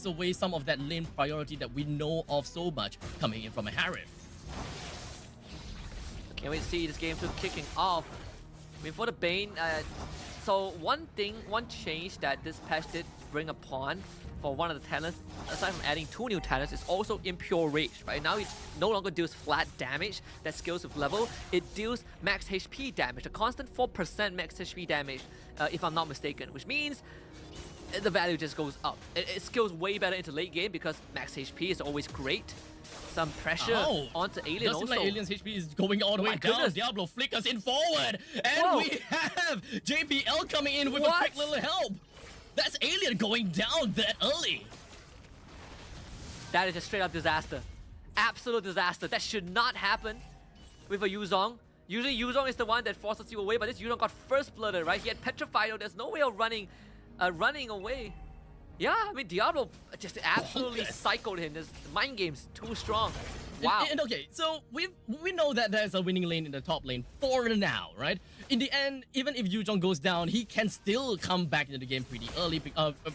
takes away some of that lane priority that we know of so much coming in from a Harith. Can't wait to see this game 2 kicking off. I mean, for the Bane, so one change that this patch did bring upon for one of the talents, aside from adding 2 new talents, is also Impure Rage, right? Now it no longer deals flat damage that scales with level, it deals max HP damage, a constant 4% max HP damage, if I'm not mistaken, which means the value just goes up. It scales way better into late game because max HP is always great. Some pressure onto Alien also. Doesn't like Alien's HP is going all the way down. Diablo flickers in forward. And we have JPL coming in with a quick little help. That's Alien going down that early. That is a straight up disaster. Absolute disaster. That should not happen with a Yuzong. Usually Yuzong is the one that forces you away, but this Yuzong got first blooded, right? He had petrified. There's no way of running away. Yeah, I mean, Diablo just absolutely cycled him. This mind game's too strong. Wow. And okay, so we know that there's a winning lane in the top lane for now, right? In the end, even if Yuzong goes down, he can still come back into the game pretty early,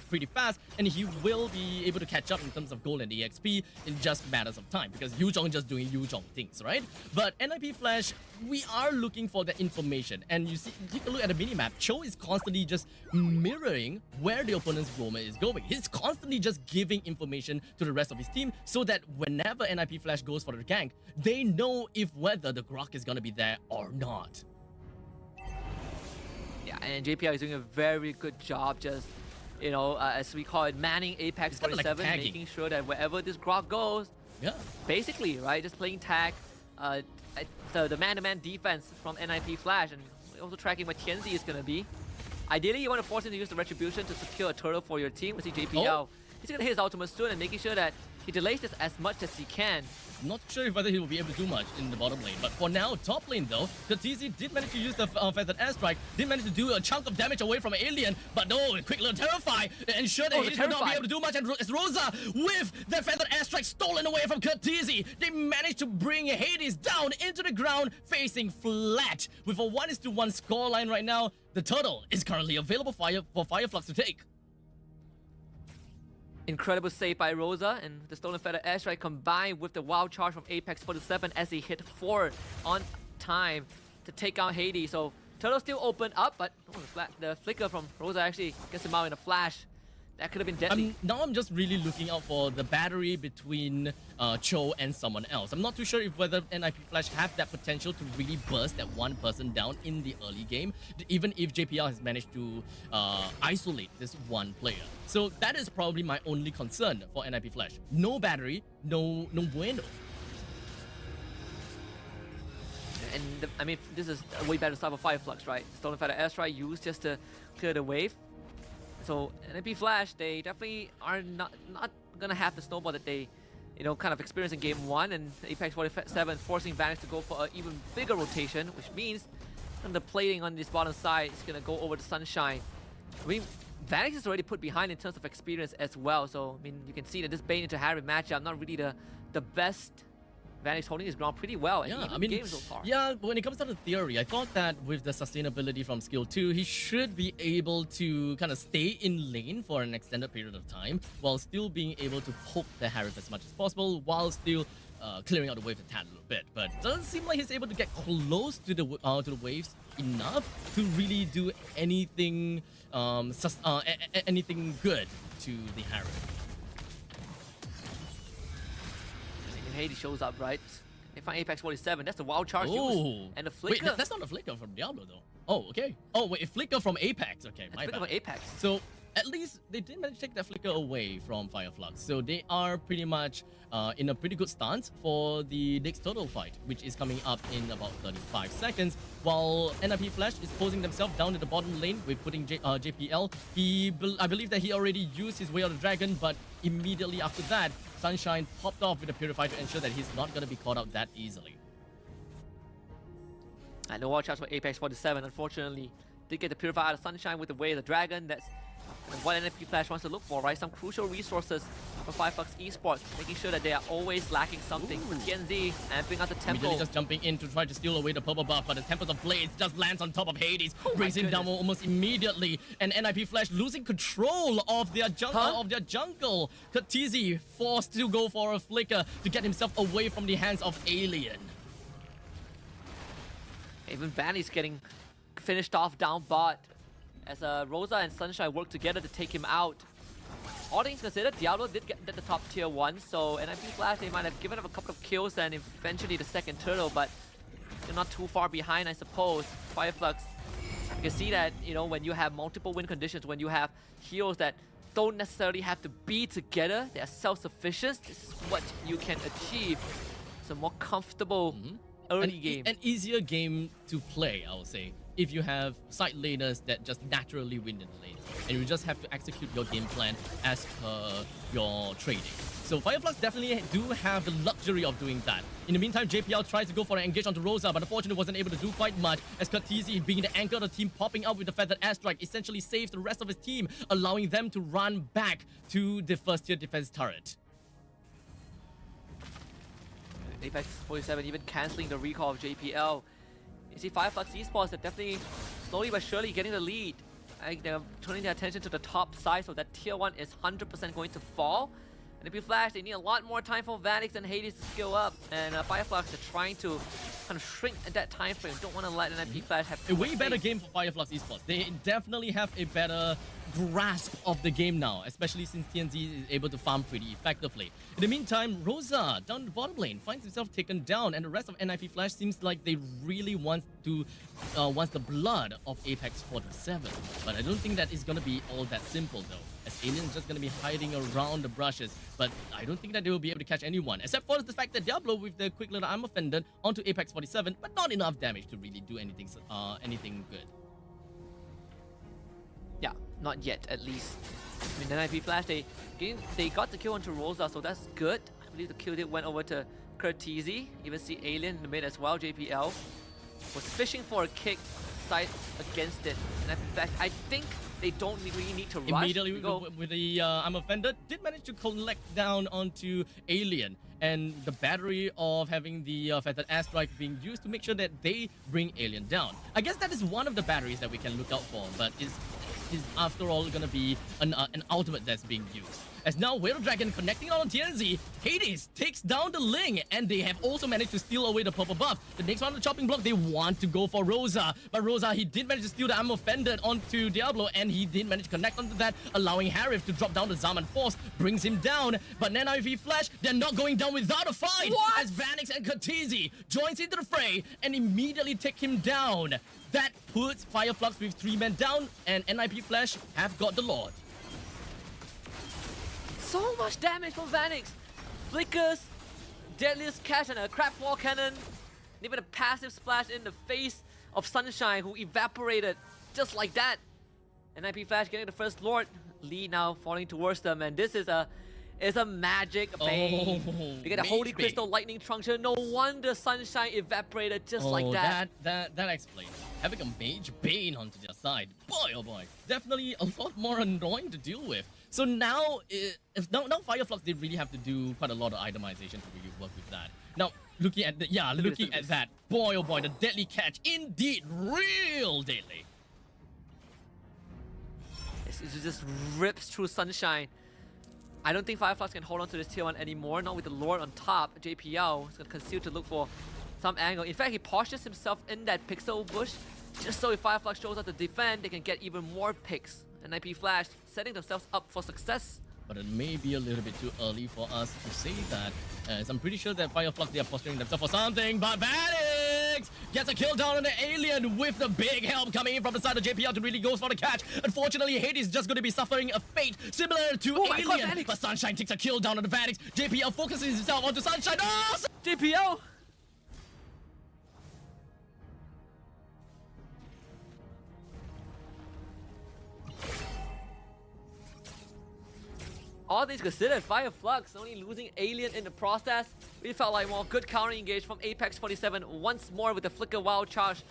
pretty fast, and he will be able to catch up in terms of gold and EXP in just matters of time, because Yuzong just doing Yuzong things, right? But NIP Flash, we are looking for that information, and you see, take a look at the minimap. Cho is constantly just mirroring where the opponent's roamer is going. He's constantly just giving information to the rest of his team so that whenever NIP Flash goes for the gank, they know if whether the Grok is gonna be there or not. Yeah, and JPL is doing a very good job just, you know, as we call it, manning Apex 47, like making sure that wherever this Grok goes, basically, right, just playing tag, the man-to-man defense from NIP Flash, and also tracking what Tianzi is gonna be. Ideally, you want to force him to use the Retribution to secure a turtle for your team. We see JPL. He's gonna hit his ultimate soon and making sure that he delays this as much as he can. Not sure if whether he will be able to do much in the bottom lane, but for now, top lane though, Kurtisi did manage to use the feathered airstrike, did manage to do a chunk of damage away from Alien, but no, quick little Terrify, ensure that he will not be able to do much, and it's Rosa with the feathered airstrike stolen away from Kurtisi. They managed to bring Hades down into the ground, facing flat. With a 1:1 scoreline right now, the turtle is currently available for Fireflux to take. Incredible save by Rosa, and the Stolen Feather Airstrike combined with the wild charge from Apex 47 as he hit 4 on time to take out Hades. So Turtle still open up, but the flicker from Rosa actually gets him out in a flash. That could have been deadly. Now I'm just really looking out for the battery between Cho and someone else. I'm not too sure if whether NIP Flash have that potential to really burst that one person down in the early game, even if JPL has managed to isolate this one player. So that is probably my only concern for NIP Flash. No battery, no bueno. And I mean, this is a way better start for Fireflux, right? Stolen Feather Airstrike used just to clear the wave. So NIP Flash, they definitely are not gonna have the snowball that they, you know, kind of experienced in game 1, and Apex 47 forcing Vanish to go for an even bigger rotation, which means the plating on this bottom side is gonna go over the Sunshine. I mean, Vanish is already put behind in terms of experience as well. So I mean, you can see that this Bane into Harry matchup not really the best. Vanish holding his ground pretty well in games so far. Yeah, when it comes down to theory, I thought that with the sustainability from skill 2, he should be able to kind of stay in lane for an extended period of time while still being able to poke the Harith as much as possible while still clearing out the wave a tad a little bit. But it doesn't seem like he's able to get close to the waves enough to really do anything anything good to the Harith. Hades shows up, right? They find Apex 47. That's the wild charge used. And the flicker. Wait, that's not a flicker from Diablo though. Oh, okay. Oh, wait, a flicker from Apex. Okay, my bad. Flicker from Apex. So at least they did manage to take that flicker away from Fireflux. So they are pretty much in a pretty good stance for the next turtle fight, which is coming up in about 35 seconds. While NIP Flash is posing themselves down to the bottom lane with putting JPL. I believe that he already used his Way of the Dragon, but immediately after that, Sunshine popped off with a Purify to ensure that he's not going to be caught out that easily. And no watch out for Apex 47, unfortunately. Did get the Purify out of Sunshine with the Way of the Dragon. That's And what NFP Flash wants to look for, right? Some crucial resources for fireflux Esports, making sure that they are always lacking something. For TNZ, amping out the tempo. Immediately just jumping in to try to steal away the purple buff, but the Tempest of Blades just lands on top of Hades, brings him down almost immediately. And NIP Flash losing control of their jungle. Katizi forced to go for a flicker to get himself away from the hands of Alien. Even Vanny's getting finished off down bot as Rosa and Sunshine work together to take him out. All things considered, Diablo did get the top tier 1, so NIP Flash, they might have given up a couple of kills and eventually the second turtle, but they're not too far behind, I suppose. Fireflux, you can see that, you know, when you have multiple win conditions, when you have heroes that don't necessarily have to be together, they are self-sufficient, this is what you can achieve. It's a more comfortable early game. An easier game to play, I would say, if you have side laners that just naturally win in the lane. And you just have to execute your game plan as per your trading. So Fireflux definitely do have the luxury of doing that. In the meantime, JPL tries to go for an engage onto Rosa, but unfortunately wasn't able to do quite much, as Katizi, being the anchor of the team, popping out with the feathered airstrike, essentially saves the rest of his team, allowing them to run back to the first tier defense turret. Apex 47 even cancelling the recall of JPL. You see Fireflux Esports are definitely slowly but surely getting the lead. They're turning their attention to the top side, so that tier 1 is 100% going to fall. And if you Flash, they need a lot more time for Vanix and Hades to skill up. And Fireflux are trying to kind of shrink at that time frame. Don't want to let NIP Flash have a way better game for Fireflux Esports. They definitely have a better grasp of the game now, especially since TNZ is able to farm pretty effectively. In the meantime, Rosa down the bottom lane finds himself taken down, and the rest of NIP Flash seems like they really want the blood of Apex 47. But I don't think that is going to be all that simple though, as Alien's just going to be hiding around the brushes. But I don't think that they will be able to catch anyone, except for the fact that Diablo with the quick little armor fendant onto Apex 47, but not enough damage to really do anything good. Yeah, not yet, at least. I mean, NIP Flash, they got the kill onto Rosa, so that's good. I believe the kill went over to Kurtizi. Even see Alien in the mid as well. JPL was fishing for a kick side against it. NIP Flash, I think they don't really need to rush. Immediately with the armor fender, did manage to collect down onto Alien. And the battery of having the feathered airstrike being used to make sure that they bring Alien down. I guess that is one of the batteries that we can look out for, but is after all going to be an ultimate that's being used. As now Whale Dragon connecting on TNZ, Hades takes down the Ling, and they have also managed to steal away the purple buff. The next one on the chopping block, they want to go for Rosa, but Rosa, he did manage to steal the ammo fendant onto Diablo, and he did manage to connect onto that, allowing Harif to drop down the Zaman Force, brings him down. But then IV Flash, they're not going down without a fight. What? As Vanix and Katizi joins into the fray and immediately take him down. That puts Fireflux with 3 men down, and NIP Flash have got the Lord. So much damage from Vanix. Flickers, deadliest catch, and a crap wall cannon. Even a passive splash in the face of Sunshine, who evaporated just like that. NIP Flash getting the first Lord. Lead now falling towards them, and this is a magic bane. They get a Holy Crystal Lightning Truncheon. No wonder Sunshine evaporated just like that. That explains. Having a Mage Bane onto their side. Boy, oh boy. Definitely a lot more annoying to deal with. So now, now Fireflux, they really have to do quite a lot of itemization to really work with that. Now, looking at that, boy, oh boy, the deadly catch, indeed, real deadly. It just rips through Sunshine. I don't think Fireflux can hold on to this tier 1 anymore, not with the Lord on top. JPL is going to conceal to look for some angle. In fact, he postures himself in that pixel bush, just so if Fireflux shows up to defend, they can get even more picks. NIP Flash setting themselves up for success. But it may be a little bit too early for us to say that, as I'm pretty sure that Fireflux, they are posturing themselves for something. But Vanix gets a kill down on the Alien with the big help coming in from the side of JPL to really go for the catch. Unfortunately, Hades is just going to be suffering a fate similar to Alien. But Sunshine takes a kill down on the Vanix. JPL focuses himself onto Sunshine. Oh! JPL! All things considered, Fireflux only losing Alien in the process. We felt like, well, good counter engage from Apex 47 once more with the Flicker Wild Charge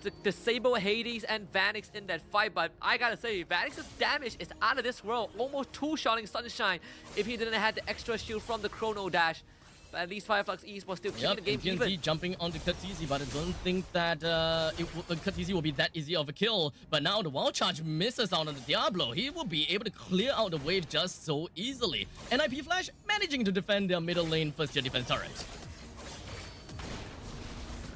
to disable Hades and Vanix in that fight, but I gotta say, Vanix's damage is out of this world. Almost two-shotting Sunshine if he didn't have the extra shield from the Chrono Dash. But at least Fireflux Esports still keeping the game even. TNZ jumping onto Katisi, but I don't think that Katisi will be that easy of a kill. But now the Wild Charge misses out on the Diablo. He will be able to clear out the wave just so easily. NIP Flash managing to defend their middle lane first-tier defense turret.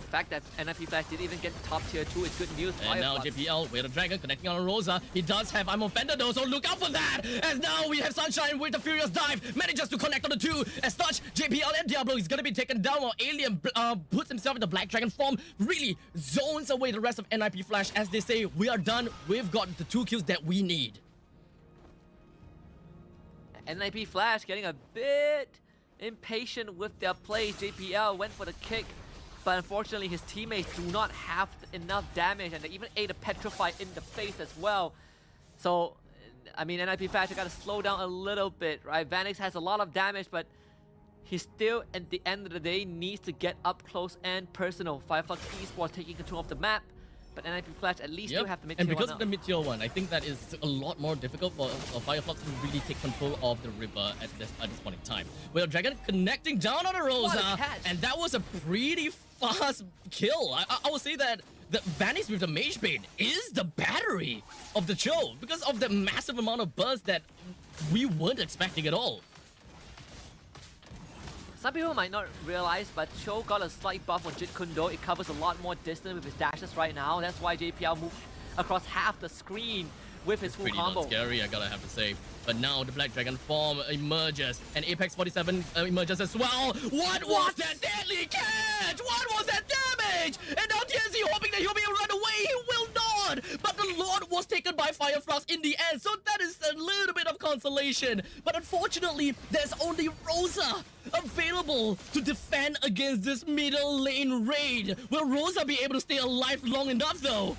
The fact that NIP Flash didn't even get top tier 2 is good news. And now JPL with a Dragon connecting on Rosa. He does have I'm offender though, so look out for that. As now we have Sunshine with the Furious Dive. Manages to connect on the 2. As such, JPL and Diablo is going to be taken down while Alien puts himself in the Black Dragon form. Really zones away the rest of NIP Flash as they say, we are done. We've got the 2 kills that we need. NIP Flash getting a bit impatient with their plays. JPL went for the kick, but unfortunately his teammates do not have enough damage, and they even ate a Petrify in the face as well. So, I mean, NIP Flash got to slow down a little bit, right? Vanix has a lot of damage, but he still, at the end of the day, needs to get up close and personal. Fireflux Esports taking control of the map, but NIP Flash at least still have the mid-tier 1. And because of the mid-tier 1, I think that is a lot more difficult for Fireflux to really take control of the river at this point in time. With Dragon connecting down on the Rosa, and that was a pretty fast kill. I would say that the Vanix with the Mage Bane is the battery of the show because of the massive amount of burst that we weren't expecting at all. Some people might not realize, but Cho got a slight buff on Jit Kundo. It covers a lot more distance with his dashes right now. That's why JPL moved across half the screen with his full combo. Pretty scary, I gotta have to say. But now the Black Dragon form emerges, and Apex 47 emerges as well. What was that deadly catch? What was that damage? And now TNZ hoping that he'll be able to run away. He will not. But the Lord was taken by Fireflux in the end, so that is a little bit of consolation. But unfortunately, there's only Rosa available to defend against this middle lane raid. Will Rosa be able to stay alive long enough though?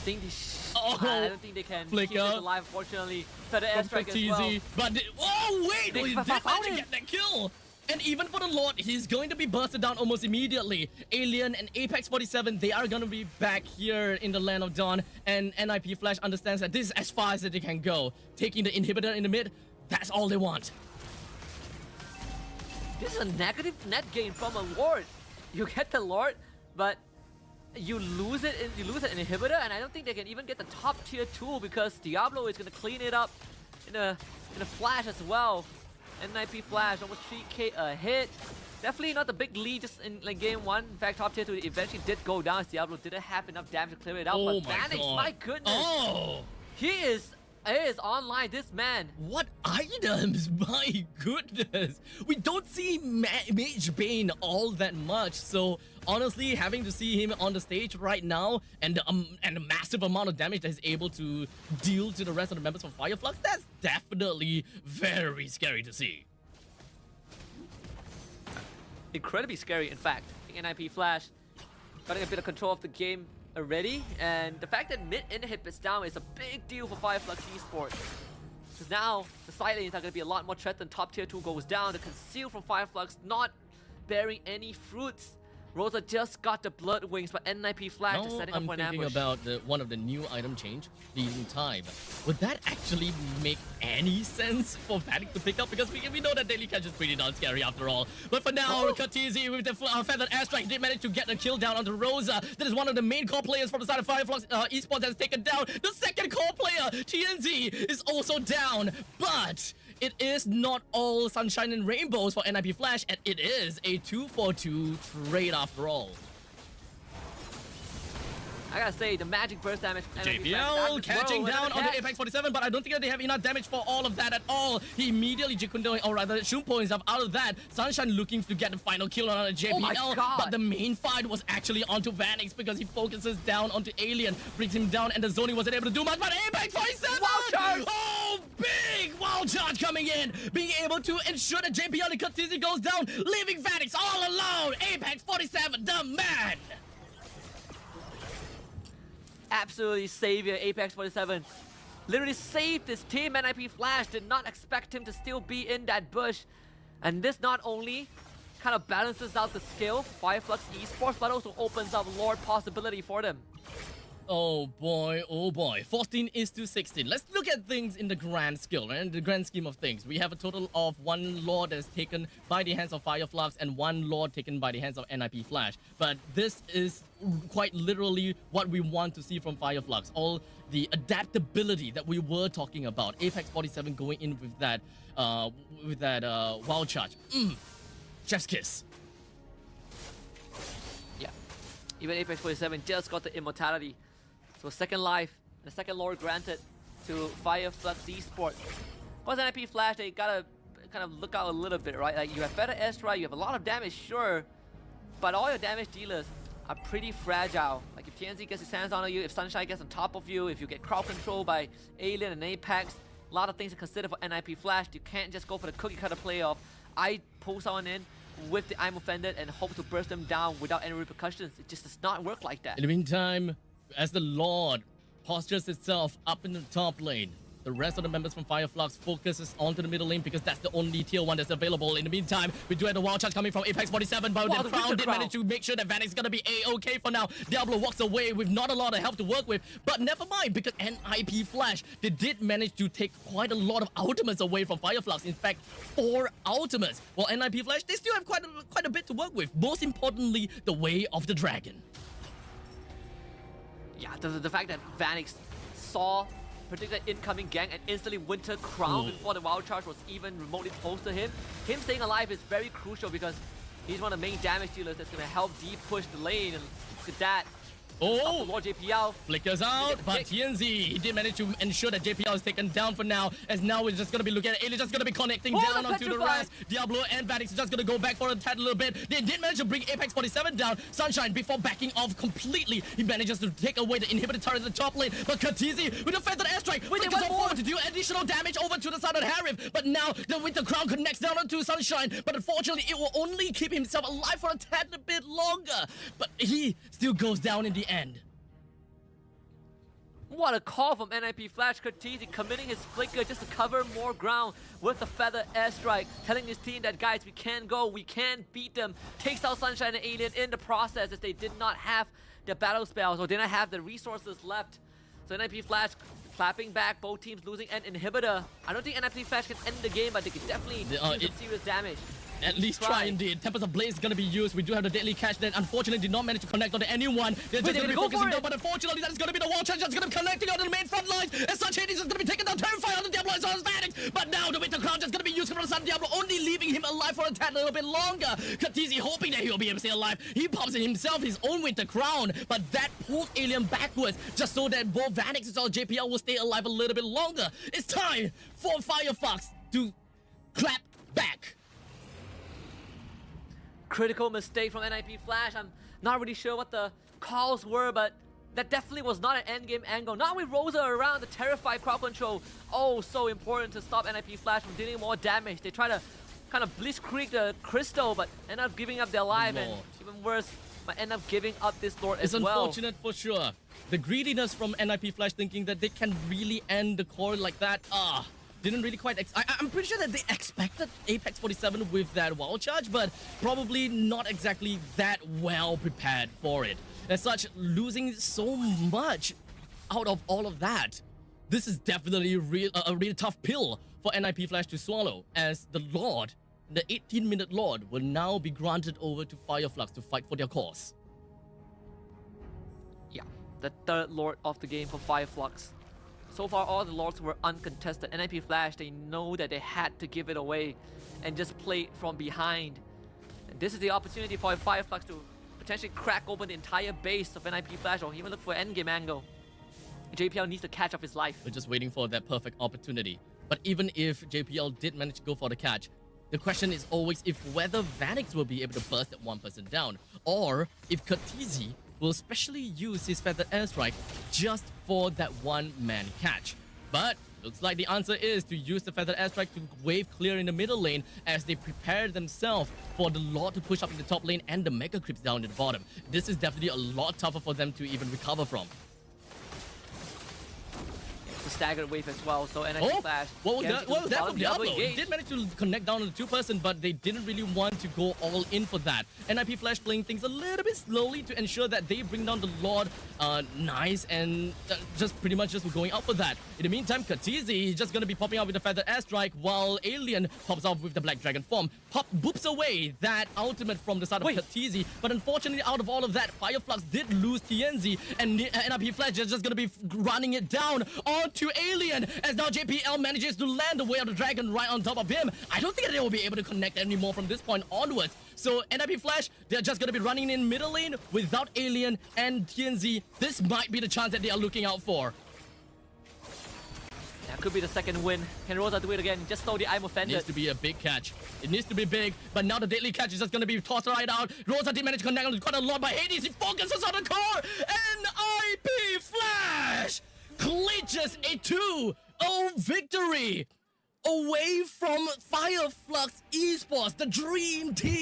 I don't think they can keep this alive, unfortunately. For the airstrike as well. But wait, he did manage to get that kill. And even for the Lord, he's going to be bursted down almost immediately. Alien and Apex 47, they are going to be back here in the Land of Dawn. And NIP Flash understands that this is as far as they can go. Taking the inhibitor in the mid, that's all they want. This is a negative net gain from a Lord. You get the Lord, but you lose it in inhibitor, and I don't think they can even get the top tier 2 because Diablo is gonna clean it up in a flash as well. NIP Flash almost 3k a hit. Definitely not the big lead just in like game 1. In fact, top tier 2 eventually did go down as Diablo didn't have enough damage to clear it out. Oh but Vanix, my goodness, he is online, this man. What items? My goodness. We don't see Mage Bane all that much. So honestly, having to see him on the stage right now and the massive amount of damage that he's able to deal to the rest of the members of Fireflux, that's definitely very scary to see. Incredibly scary, in fact. NIP Flash getting a bit of control of the game already, and the fact that mid inhib is down is a big deal for Fireflux Esports. Because now the side lanes are going to be a lot more threatened. Top tier 2 goes down. The conceal from Fireflux not bearing any fruits. Rosa just got the blood wings, but NIP Flash is setting up for an ambush. I'm thinking about one of the new item change, Stealing Time. Would that actually make any sense for Vanix to pick up? Because we know that Daily Catch is pretty darn scary after all. But for now, Katizi with the feathered airstrike did manage to get a kill down onto Rosa. That is one of the main core players from the side of Fireflux Esports that's taken down. The second core player, TNZ, is also down. But it is not all sunshine and rainbows for NIP Flash, and it is a 2-for-2 trade after all. I gotta say, the magic burst damage. JPL catching down on the Apex 47, but I don't think that they have enough damage for all of that at all. He immediately Jikundo, or rather Shumpo himself out of that. Sunshine looking to get the final kill on the JPL, but the main fight was actually onto Vanix because he focuses down onto Alien, brings him down, and the zoning wasn't able to do much, but Apex 47! Oh, big wild charge coming in, being able to ensure that JPL and Katizi goes down, leaving Vanix all alone. Apex 47, the man! Absolutely savior. Apex 47 literally saved this team. NIP Flash did not expect him to still be in that bush, and this not only kind of balances out the skill, Fireflux Esports, but also opens up Lord possibility for them. Oh boy, 14:16. Let's look at things in the grand skill, right? In the grand scheme of things. We have a total of 1 Lord that's taken by the hands of Fireflux and 1 Lord taken by the hands of NIP Flash. But this is quite literally what we want to see from Fireflux. All the adaptability that we were talking about. Apex 47 going in with that wild charge. Chef's kiss. Yeah. Even Apex 47 just got the immortality. So second life, the second Lord granted to Fireflux Esports. Plus NIP Flash, they gotta kind of look out a little bit, right? Like you have better airstrike, you have a lot of damage, sure, but all your damage dealers are pretty fragile. Like if TNZ gets his hands on you, if Sunshine gets on top of you, if you get crowd control by Alien and Apex, a lot of things to consider for NIP Flash. You can't just go for the cookie cutter play of I pull someone in with the I'm offended and hope to burst them down without any repercussions. It just does not work like that. In the meantime, as the Lord postures itself up in the top lane, the rest of the members from Fireflux focuses onto the middle lane because that's the only tier 1 that's available. In the meantime, we do have the wild charge coming from Apex 47, but the Crown did manage to make sure that Vanix is going to be A-okay for now. Diablo walks away with not a lot of help to work with, but never mind, because NIP Flash, they did manage to take quite a lot of ultimates away from Fireflux. In fact, 4 ultimates. While NIP Flash, they still have quite a bit to work with. Most importantly, the Way of the Dragon. Yeah, the fact that Vanix saw predicted incoming gang and instantly Winter Crown before the wild charge was even remotely close to him. Him staying alive is very crucial because he's one of the main damage dealers that's going to help de-push the lane, and look at that. Oh, Lord JPL flickers out, but TNZ, he did manage to ensure that JPL is taken down for now, as now we're just going to be looking at Alien just going to be connecting down onto the rest. Diablo and Vanix is just going to go back for a tad little bit. They did manage to bring Apex 47 down. Sunshine, before backing off completely, he manages to take away the inhibitor turret in the top lane, but Katizi with a feathered airstrike flickers on forward to do additional damage over to the side of Harif, but now the Winter Crown connects down onto Sunshine, but unfortunately it will only keep himself alive for a tad bit longer, but he still goes down in the end. What a call from NIP Flash. Katizi committing his flicker just to cover more ground with the feather airstrike, telling his team that, guys, we can go, we can beat them. Takes out Sunshine and Alien in the process as they did not have the battle spells or did not have the resources left. So NIP Flash clapping back, both teams losing an inhibitor. I don't think NIP Flash can end the game, but they can definitely do some serious damage. At least try indeed. Tempest of Blaze is going to be used. We do have the deadly catch that unfortunately did not manage to connect on anyone. They're just going to be focusing down, but unfortunately that is going to be the wall charge that's going to be connecting on the main front lines. As such, Hades is going to be taken down, terrified on the Diablo as well as Vanix. But now the Winter Crown just going to be used from the Sun Diablo, only leaving him alive for a tad little bit longer. Katizi hoping that he'll be able to stay alive. He pops in himself his own Winter Crown, but that pulled Alien backwards just so that both Vanix as well as JPL will stay alive a little bit longer. It's time for Fireflux to clap back. Critical mistake from NIP Flash. I'm not really sure what the calls were, but that definitely was not an endgame angle. Not with Rosa around, the terrified crowd control. Oh, so important to stop NIP Flash from dealing more damage. They try to kind of blitzkrieg the crystal, but end up giving up their life, and even worse, might end up giving up this Lord as well. It's unfortunate for sure. The greediness from NIP Flash thinking that they can really end the core like that. Didn't really quite... I'm pretty sure that they expected Apex 47 with that wild charge, but probably not exactly that well prepared for it. As such, losing so much out of all of that, this is definitely a really tough pill for NIP Flash to swallow, as the Lord, the 18-minute Lord, will now be granted over to Fireflux to fight for their cause. Yeah, the third Lord of the game for Fireflux. So far, all the Lords were uncontested. NIP Flash, they know that they had to give it away and just play from behind. And this is the opportunity for Fireflux to potentially crack open the entire base of NIP Flash or even look for an endgame angle. JPL needs to catch up his life. We're just waiting for that perfect opportunity. But even if JPL did manage to go for the catch, the question is always if whether Vanix will be able to burst that one person down, or if Katizi will specially use his feathered airstrike just for that one-man catch. But looks like the answer is to use the feathered airstrike to wave clear in the middle lane as they prepare themselves for the Lord to push up in the top lane and the Mega Creeps down at the bottom. This is definitely a lot tougher for them to even recover from. staggered wave as well. So NIP Oh, Flash. well, gets well, into that's bottom, from Diablo. They engaged. did manage to connect down to the two-person, but they didn't really want to go all in for that. NIP Flash playing things a little bit slowly to ensure that they bring down the Lord nice and just pretty much just going out for that. In the meantime, Katizi is just going to be popping out with the Feather Airstrike while Alien pops off with the Black Dragon form. Pop boops away that ultimate from the side of Katizi, but unfortunately out of all of that, Fireflux did lose TNZ and NIP Flash is just going to be running it down onto Alien as now JPL manages to land the way of the dragon right on top of him. I don't think that they will be able to connect anymore from this point onwards. So NIP Flash, they're just going to be running in middle lane without Alien and TNZ. This might be the chance that they are looking out for. That could be the second win. Can Rosa do it again? Just stole the I'm It offended. needs to be a big catch. It needs to be big, but now the deadly catch is just going to be tossed right out. Rosa did manage to connect on quite a lot, but Hades, he focuses on the core. NIP Flash clinches a 2-0 victory away from Fireflux Esports, the dream team.